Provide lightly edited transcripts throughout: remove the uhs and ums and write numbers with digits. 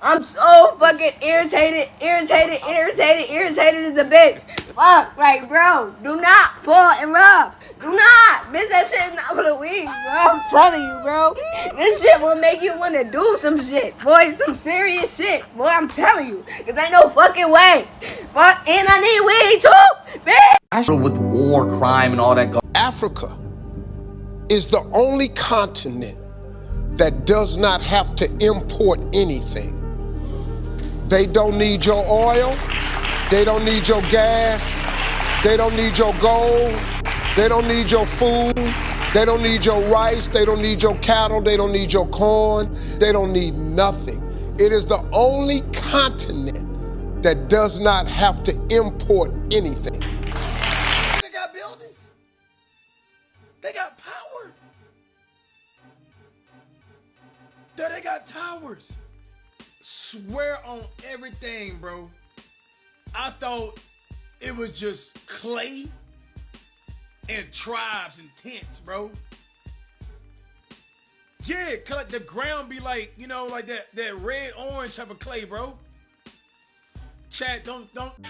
I'm so fucking irritated as a bitch. Fuck, like, bro, do not fall in love. Do not. Bitch, that shit is not for the weak, bro. I'm telling you, bro. This shit will make you want to do some shit, boy. Some serious shit, boy. I'm telling you. Cause ain't no fucking way. Fuck, and I need weed too, bitch. With war, crime, and all that. Africa is the only continent that does not have to import anything. They don't need your oil, they don't need your gas, they don't need your gold, they don't need your food, they don't need your rice, they don't need your cattle, they don't need your corn, they don't need nothing. It is the only continent that does not have to import anything. They got buildings. They got power. They got towers. Swear on everything, bro. I thought it was just clay and tribes and tents, bro. Yeah, cause the ground be like, you know, like that red orange type of clay, bro. Chat, don't.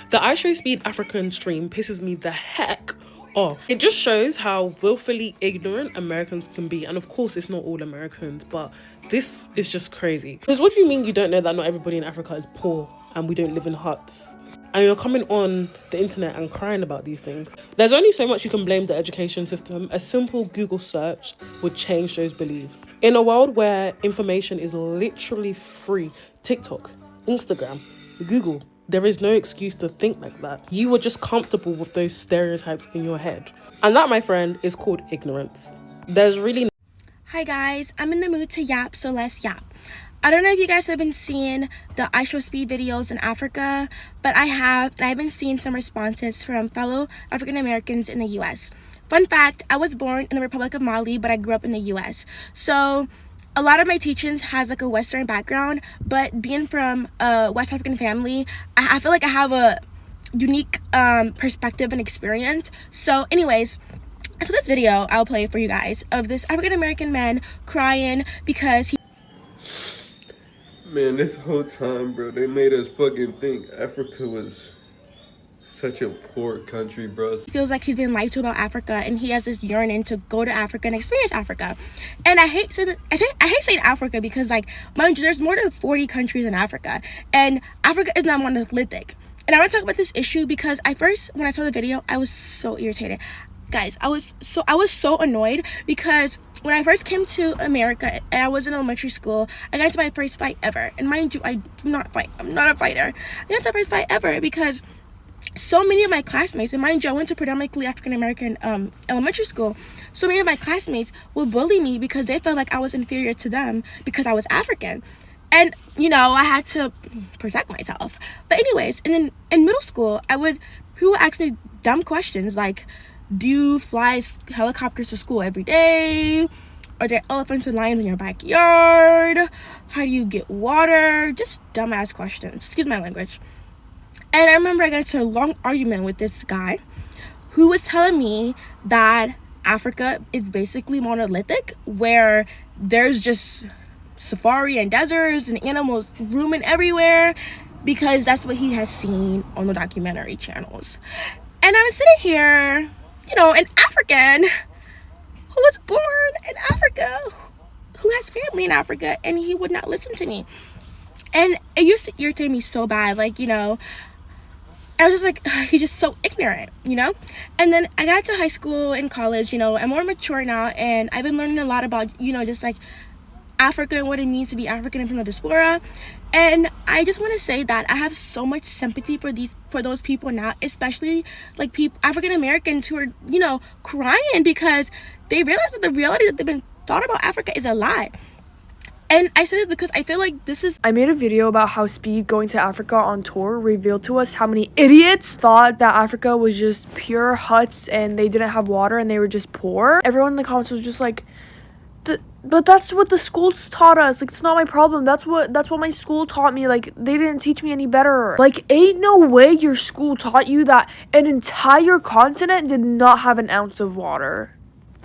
The I Show Speed African stream pisses me the heck off. It just shows how willfully ignorant Americans can be. And of course, it's not all Americans, but this is just crazy. Because what do you mean you don't know that not everybody in Africa is poor and we don't live in huts? And you're coming on the internet and crying about these things. There's only so much you can blame the education system. A simple Google search would change those beliefs. In a world where information is literally free, TikTok, Instagram, Google, there is no excuse to think like that. You were just comfortable with those stereotypes in your head. And that, my friend, is called ignorance. There's really... Hi guys, I'm in the mood to yap, so let's yap. I don't know if you guys have been seeing the I Show Speed videos in Africa, but I have, and I've been seeing some responses from fellow African Americans in the US. Fun fact, I was born in the Republic of Mali, but I grew up in the US. So a lot of my teachings has like a Western background, but being from a West African family, I feel like I have a unique perspective and experience. So anyways, so this video I'll play for you guys of this African American man crying because he... Man, this whole time, bro, they made us fucking think Africa was such a poor country, bro. He feels like he's been lied to about Africa, and he has this yearning to go to Africa and experience Africa. And I hate saying Africa because, like, mind you, there's more than 40 countries in Africa, and Africa is not monolithic. And I want to talk about this issue because when I saw the video, I was so irritated. Guys, I was so annoyed because when I first came to America and I was in elementary school, I got into my first fight ever. And mind you, I do not fight. I'm not a fighter. I got into my first fight ever because so many of my classmates, and mind you, I went to predominantly African American elementary school. So many of my classmates would bully me because they felt like I was inferior to them because I was African. And, you know, I had to protect myself. But anyways, and then in middle school, people would ask me dumb questions like, do you fly helicopters to school every day? Are there elephants and lions in your backyard? How do you get water? Just dumbass questions. Excuse my language. And I remember I got into a long argument with this guy who was telling me that Africa is basically monolithic, where there's just safari and deserts and animals roaming everywhere, because that's what he has seen on the documentary channels. And I'm sitting here, you know, an African who was born in Africa, who has family in Africa, and he would not listen to me. And it used to irritate me so bad, like, you know, I was just like, he's just so ignorant, you know? And then I got to high school and college, you know, I'm more mature now, and I've been learning a lot about, you know, just like Africa and what it means to be African and from the diaspora. And I just want to say that I have so much sympathy for those people now, especially like African Americans who are, you know, crying because they realize that the reality that they've been thought about Africa is a lie. And I say this because I feel like I made a video about how Speed going to Africa on tour revealed to us how many idiots thought that Africa was just pure huts and they didn't have water and they were just poor. Everyone in the comments was just like, but that's what the schools taught us. Like, it's not my problem. That's what my school taught me. Like, they didn't teach me any better. Like, ain't no way your school taught you that an entire continent did not have an ounce of water.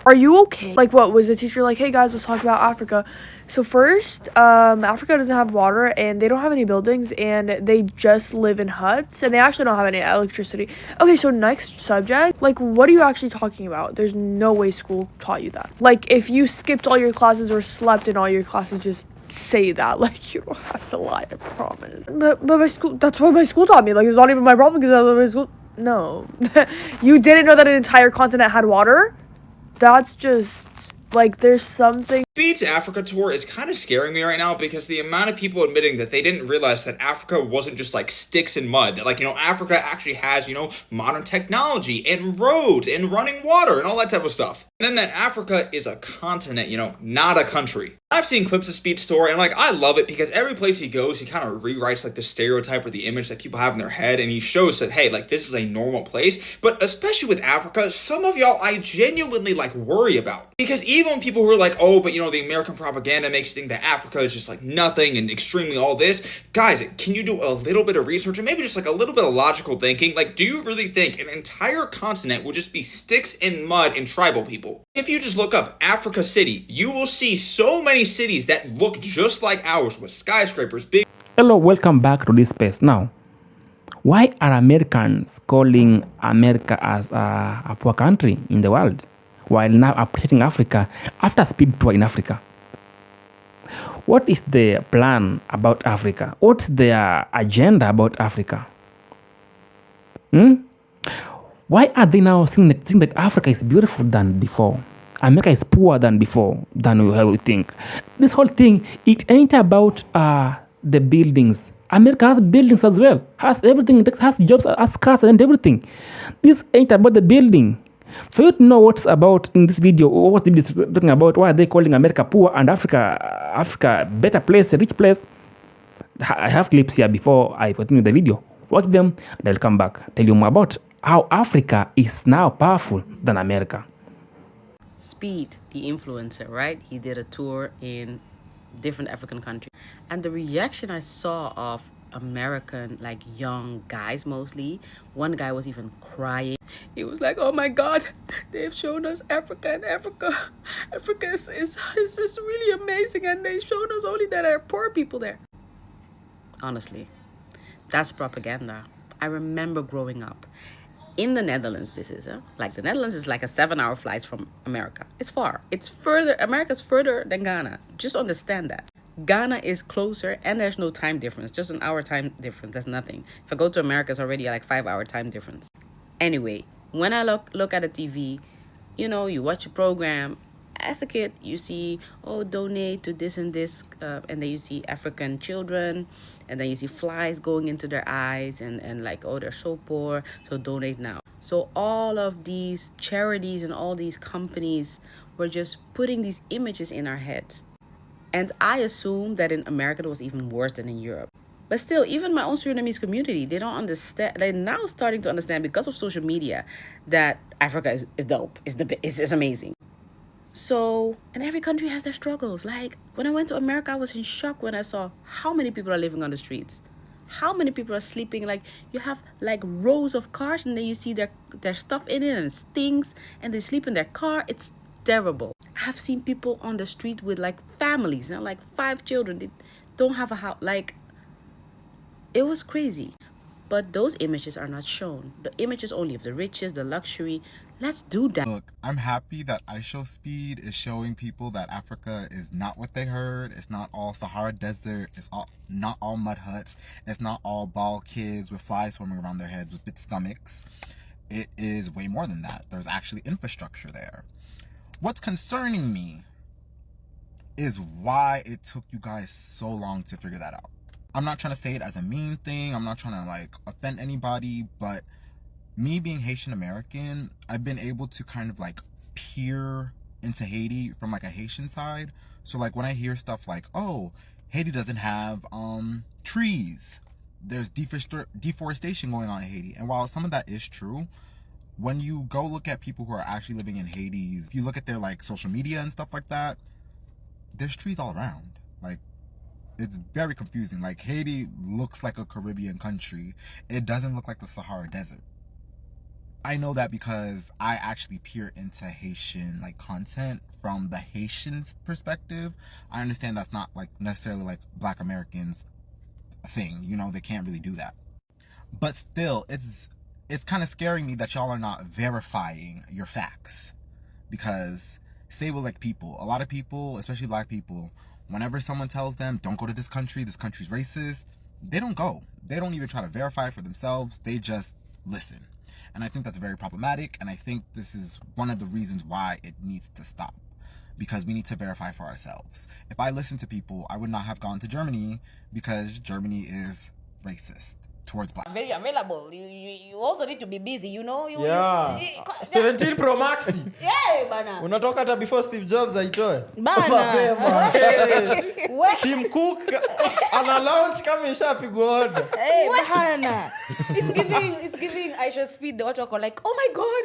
Are you okay? Like, what was the teacher like? Hey guys, let's talk about Africa. So first, Africa doesn't have water and they don't have any buildings and they just live in huts and they actually don't have any electricity. Okay, so next subject, like, what are you actually talking about? There's no way school taught you that. Like, if you skipped all your classes or slept in all your classes, just say that. Like, you don't have to lie, I promise. But my school, that's what my school taught me. Like, it's not even my problem because that's what my school. No. You didn't know that an entire continent had water? That's just, like, there's something. Speed's Africa tour is kind of scaring me right now because the amount of people admitting that they didn't realize that Africa wasn't just like sticks and mud. That, like, you know, Africa actually has, you know, modern technology and roads and running water and all that type of stuff. And then that Africa is a continent, you know, not a country. I've seen clips of Speed's tour and, like, I love it because every place he goes, he kind of rewrites, like, the stereotype or the image that people have in their head, and he shows that, hey, like, this is a normal place. But especially with Africa, some of y'all I genuinely, like, worry about. Because even when people who are like, oh, but, you know, the American propaganda makes you think that Africa is just, like, nothing and extremely all this. Guys, can you do a little bit of research and maybe just, like, a little bit of logical thinking? Like, do you really think an entire continent will just be sticks and mud and tribal people? If you just look up Africa City, you will see so many cities that look just like ours with skyscrapers, big. Hello, welcome back to this space. Now, why are Americans calling America as a poor country in the world while now appreciating Africa after Speed tour in Africa? What is the plan about Africa? What's their agenda about Africa? Why are they now saying that Africa is beautiful than before? America is poorer than before, than we think. This whole thing, it ain't about the buildings. America has buildings as well, has everything, has jobs, has cars and everything. This ain't about the building. For you to know what's about in this video, or what this is talking about, why are they calling America poor and Africa better place, a rich place? I have clips here before I continue the video. Watch them and I'll come back, tell you more about how Africa is now powerful than America. Speed, the influencer, right? He did a tour in different African countries. And the reaction I saw of American, like, young guys mostly, one guy was even crying. He was like, oh my God, they've shown us Africa and Africa is just really amazing. And they've shown us only that there are poor people there. Honestly, that's propaganda. I remember growing up. In the Netherlands, this is, like, the Netherlands is like a 7-hour flight from America. It's far. It's further. America's further than Ghana. Just understand that. Ghana is closer and there's no time difference. Just an hour time difference. That's nothing. If I go to America, it's already like 5-hour time difference. Anyway, when I look at a TV, you know, you watch a program. As a kid, you see, oh, donate to this and this, and then you see African children, and then you see flies going into their eyes, and like, oh, they're so poor, so donate now. So all of these charities and all these companies were just putting these images in our heads. And I assumed that in America it was even worse than in Europe. But still, even my own Surinamese community, they don't understand. They're now starting to understand because of social media that Africa is dope, is amazing. So, and every country has their struggles. Like, when I went to America, I was in shock when I saw how many people are living on the streets. How many people are sleeping. Like, you have like rows of cars and then you see their stuff in it and it stinks and they sleep in their car. It's terrible. I've seen people on the street with like families, you know, like 5 children. They don't have a house. Like, it was crazy. But those images are not shown. The images only of the riches, the luxury. Let's do that. Look, I'm happy that I Show Speed is showing people that Africa is not what they heard. It's not all Sahara Desert. It's not all mud huts. It's not all bald kids with flies swimming around their heads with big stomachs. It is way more than that. There's actually infrastructure there. What's concerning me is why it took you guys so long to figure that out. I'm not trying to say it as a mean thing. I'm not trying to like offend anybody, but me being Haitian American, I've been able to kind of like peer into Haiti from like a Haitian side. So like when I hear stuff like, oh, Haiti doesn't have trees, there's deforestation going on in Haiti. And while some of that is true, when you go look at people who are actually living in Haiti, if you look at their like social media and stuff like that, there's trees all around. Like, it's very confusing. Like, Haiti looks like a Caribbean country. It doesn't look like the Sahara Desert. I know that because I actually peer into Haitian like content from the Haitians' perspective. I understand that's not like necessarily like Black Americans thing. You know, they can't really do that. But still, it's kind of scaring me that y'all are not verifying your facts. Because say with like people, a lot of people, especially Black people, whenever someone tells them don't go to this country's racist, they don't go. They don't even try to verify for themselves. They just listen. And I think that's very problematic, and I think this is one of the reasons why it needs to stop. Because we need to verify for ourselves. If I listened to people, I would not have gone to Germany because Germany is racist towards Black. Very available. You also need to be busy, you know? 17 Pro Maxi. Yeah, bana. Unatoka hata before Steve Jobs aitoe. Bana. Tim Cook ana launch kama ishapigwa order. Bana. It's giving Aisha Speed. Watu wako like, oh my god,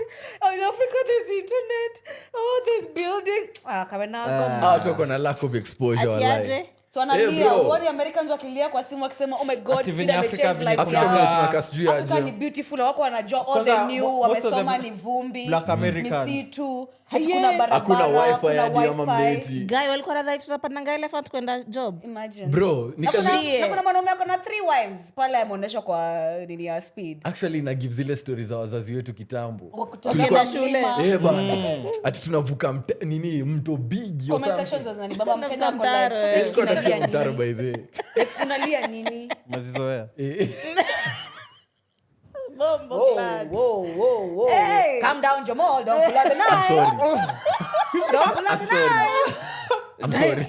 in Africa there's internet. Oh, there's building. Kama na Watu wako na lack of exposure wallahi. So analia, wale Americans wakilia kwa simu wakisema oh my god, speed amechange life yao. Africa ni beautiful, wako wanajua all the new, wamesoma ni vumbi, Black Americans. misitu, hakuna barabara, hakuna wifi hadi ama mneti. Guy walikuwa radhi tunapanda elephant kwenda job. Imagine. Bro, na kuna mwanaume ako na 3 wives pale ameonyeshwa kwa nini ya Speed. Actually na give zile stories za wazazi wetu kitambo. Tulikuwa shule. Bana. Ati tunavuka mto big yo comment sections wazani baba mpenda kwa like mtaro by the way. Unalia nini? Mazizoea. Whoa. Hey. Calm down, Jamal. Don't pull out the knife. I'm sorry. Don't pull out the knife. I'm sorry.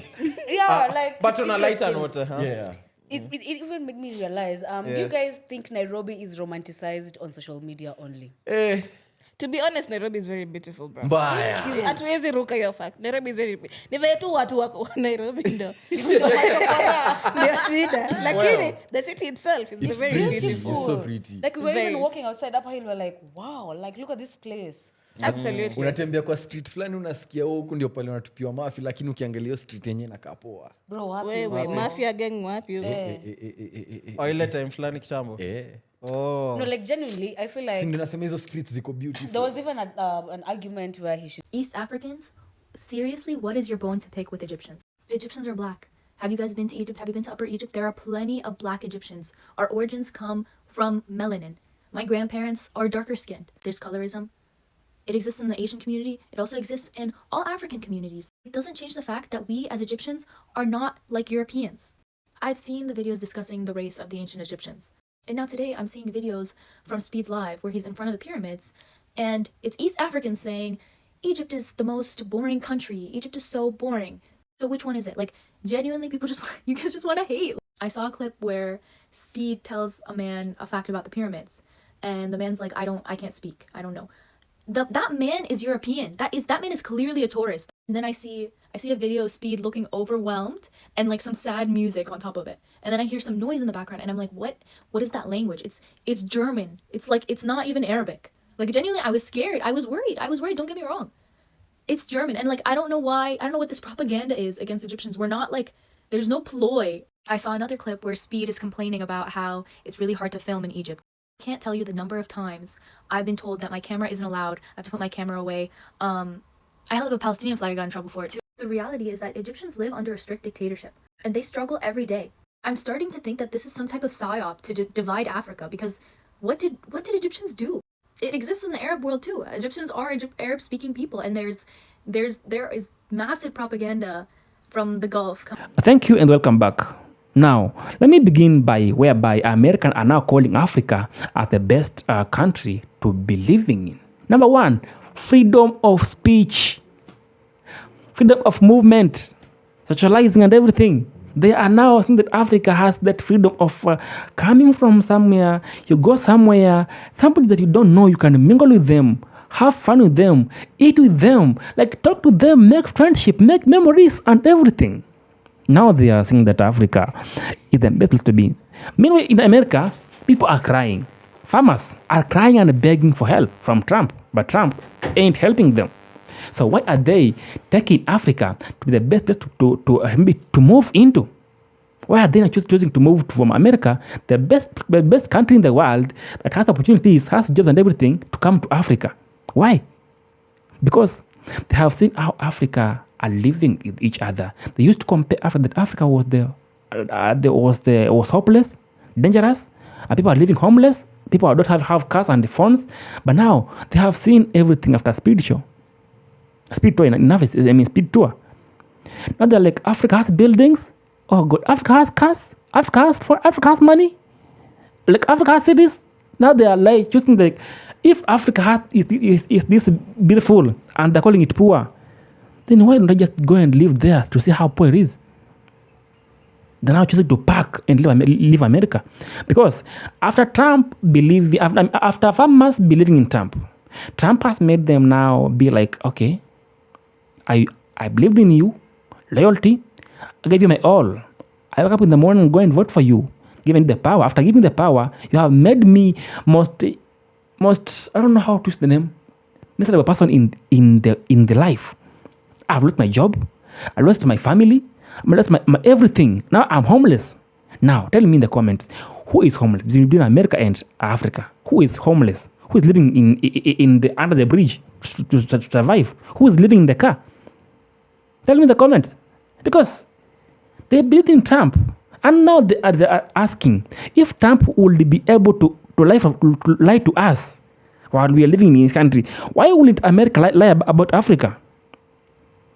Yeah, like. But on a lighter note, Yeah. It even made me realize. Do you guys think Nairobi is romanticized on social media only? To be honest, Nairobi is very beautiful, bro. Mbaya. Hatuwezi ruka hiyo fact. Nairobi is very ni vile tu watu wako Nairobi ndo. Ndio shida. Lakini the city itself is very beautiful. It's so pretty. Like we were even walking outside Upper Hill, we were like, wow, like look at this place. Absolutely. Unatembea kwa street fulani unasikia huko ndio pale unatupiwa mafi, lakini ukiangalia street yenyewe inakaa poa. Bro, wapi? Wewe mafia gang wapi? Ile time fulani kitambo. No, like genuinely, I feel like. Sinasema hizo streets ziko beautiful. There was even an argument where he should. East Africans, seriously, what is your bone to pick with Egyptians? Egyptians are black. Have you guys been to Egypt? Have you been to Upper Egypt? There are plenty of black Egyptians. Our origins come from melanin. My grandparents are darker skinned. There's colorism. It exists in the Asian community. It also exists in all African communities. It doesn't change the fact that we as Egyptians are not like Europeans. I've seen the videos discussing the race of the ancient Egyptians. And now today I'm seeing videos from Speed's Live where he's in front of the pyramids and it's East Africans saying, Egypt is the most boring country. Egypt is so boring. So which one is it? Like genuinely people you guys just want to hate. I saw a clip where Speed tells a man a fact about the pyramids and the man's like, I can't speak. I don't know. That man is European. That man is clearly a tourist. And then I see a video of Speed looking overwhelmed and like some sad music on top of it. And then I hear some noise in the background and I'm like, what is that language? It's German. It's like it's not even Arabic. Like genuinely I was scared. I was worried, don't get me wrong. It's German and like I don't know what this propaganda is against Egyptians. We're not like there's no ploy. I saw another clip where Speed is complaining about how it's really hard to film in Egypt. I can't tell you the number of times I've been told that my camera isn't allowed. I have to put my camera away. I held up a Palestinian flag, I got in trouble for it too. The reality is that Egyptians live under a strict dictatorship and they struggle every day. I'm starting to think that this is some type of psyop to divide Africa because what did Egyptians do? It exists in the Arab world too. Egyptians are Arab speaking people and there is massive propaganda from the Gulf. Thank you and welcome back. Now, let me begin by whereby Americans are now calling Africa as the best country to be living in. Number 1, freedom of speech, freedom of movement, socializing and everything. They are now saying that Africa has that freedom of coming from somewhere, you go somewhere, somebody that you don't know, you can mingle with them, have fun with them, eat with them, like talk to them, make friendship, make memories and everything. Now they are saying that Africa is the best place to be. Meanwhile, in America, people are crying. Farmers are crying and begging for help from Trump, but Trump ain't helping them. So why are they taking Africa to be the best place to move into? Why are they not choosing to move from America, the best country in the world that has opportunities, has jobs and everything, to come to Africa? Why? Because they have seen how Africa are living with each other. They used to compare Africa, that Africa was hopeless, dangerous, and people are living homeless. People don't have cars and phones. But now they have seen everything after Speed Tour. Speed Tour. Now they're like, Africa has buildings. Oh God, Africa has cars. Africa has money. Like Africa has cities. Now they are like choosing like, if Africa is this beautiful and they're calling it poor, then why don't I just go and live there to see how poor it is? They're now choosing to pack and leave America. Because after farmers believing in Trump has made them now be like, okay, I believed in you, loyalty, I gave you my all. I wake up in the morning and go and vote for you, giving the power. After giving the power, you have made me most I don't know how to use the name, miserable person in the life. I've lost my job, I lost my family, I lost my everything. Now I'm homeless. Now tell me in the comments, who is homeless between America and Africa? Who is homeless? Who is living in the under the bridge to survive? Who is living in the car? Tell me in the comments. Because they believe in Trump, and now they are asking if Trump would be able to lie to us while we are living in this country. Why wouldn't America lie about Africa?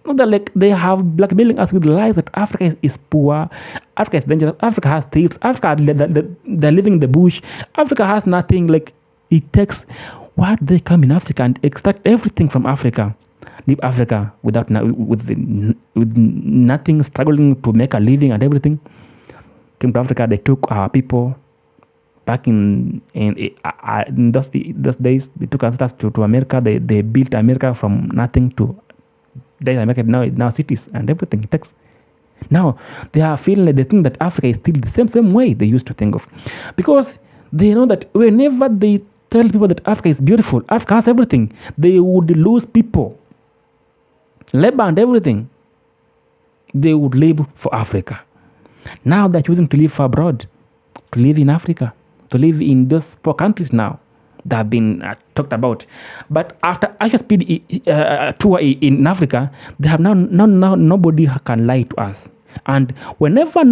Not that like they have blackmailing us with lies that Africa is poor, Africa is dangerous, Africa has thieves, Africa they're living in the bush, Africa has nothing. Like it takes why they come in Africa and extract everything from Africa, leave Africa with nothing, struggling to make a living and everything. Came to Africa, they took our people. Back in those days, they took us to America. They built America from nothing to America now cities and everything it takes. Now they are feeling like they think that Africa is still the same way they used to think of, because they know that whenever they tell people that Africa is beautiful, Africa has everything, they would lose people, labor and everything. They would live for Africa. Now they're choosing to live abroad, to live in Africa, to live in those poor countries now that have been talked about. But after Asia Speed tour in Africa, they have now nobody can lie to us. And whenever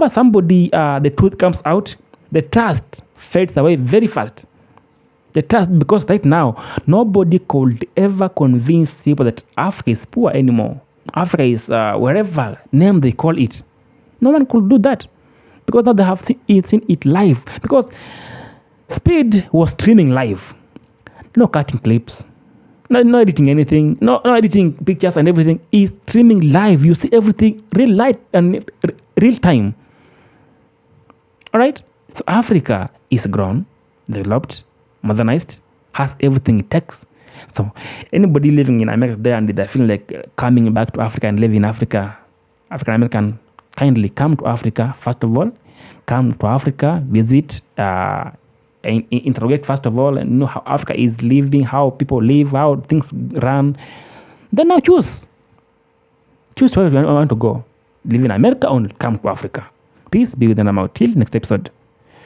somebody the truth comes out, the trust fades away very fast. The trust, because right now nobody could ever convince people that Africa is poor anymore. Africa is wherever name they call it. No one could do that, because now they have seen it live. Because Speed was streaming live, no cutting clips, no editing anything, no editing pictures and everything. Is streaming live. You see everything real light and real time. All right. So Africa is grown, developed, modernized, has everything it takes. So anybody living in America there and they're feeling like coming back to Africa and live in Africa, African American, kindly come to Africa first of all. Come to Africa, visit, interrogate first of all, and know how Africa is living, how people live, how things run. Then now choose where you want to go. Live in America or come to Africa. Peace be with them. I'm out till next episode.